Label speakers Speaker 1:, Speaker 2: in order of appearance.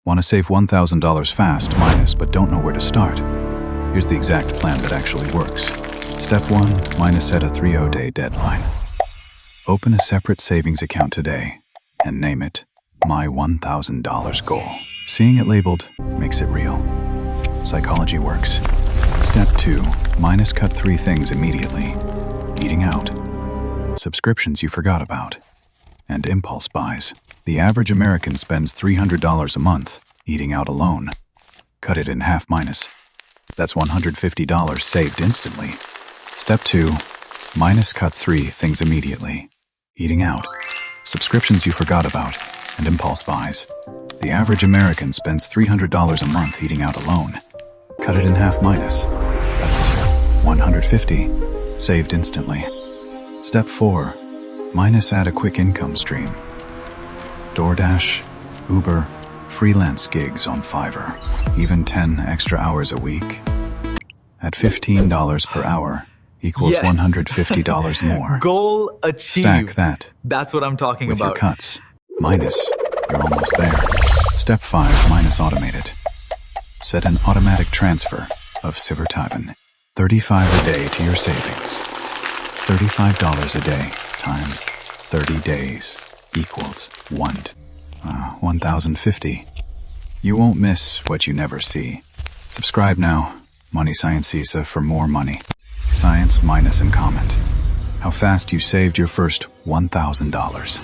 Speaker 1: Want to save $1,000 fast, minus, but don't know where to start? Here's the exact plan that actually works. Step 1, minus set a 30-day deadline. Open a separate savings account today and name it My $1,000 Goal. Seeing it labeled makes it real. Psychology works. Step 2, minus cut 3 things immediately. Eating out, subscriptions you forgot about, and impulse buys. The average American spends $300 a month eating out alone. Cut it in half minus. That's $150 saved instantly. Step 2, minus cut 3 things immediately. Eating out, subscriptions you forgot about, and impulse buys. The average American spends $300 a month eating out alone. Cut it in half minus. That's $150 saved instantly. Step 4, minus add a quick income stream. DoorDash, Uber, freelance gigs on Fiverr, even 10 extra hours a week. At $15 per hour equals
Speaker 2: Yes.
Speaker 1: $150 more.
Speaker 2: Goal achieved.
Speaker 1: Stack that
Speaker 2: That's what I'm talking
Speaker 1: with your
Speaker 2: about.
Speaker 1: cuts. Minus, you're almost there. Step 5, minus automate it. Set an automatic transfer of $35 a day to your savings. $35 a day times 30 days equals $1,050. You won't miss what you never see. Subscribe now, MoneyScienceUSA, for more money. Science, minus, and comment how fast you saved your first $1,000.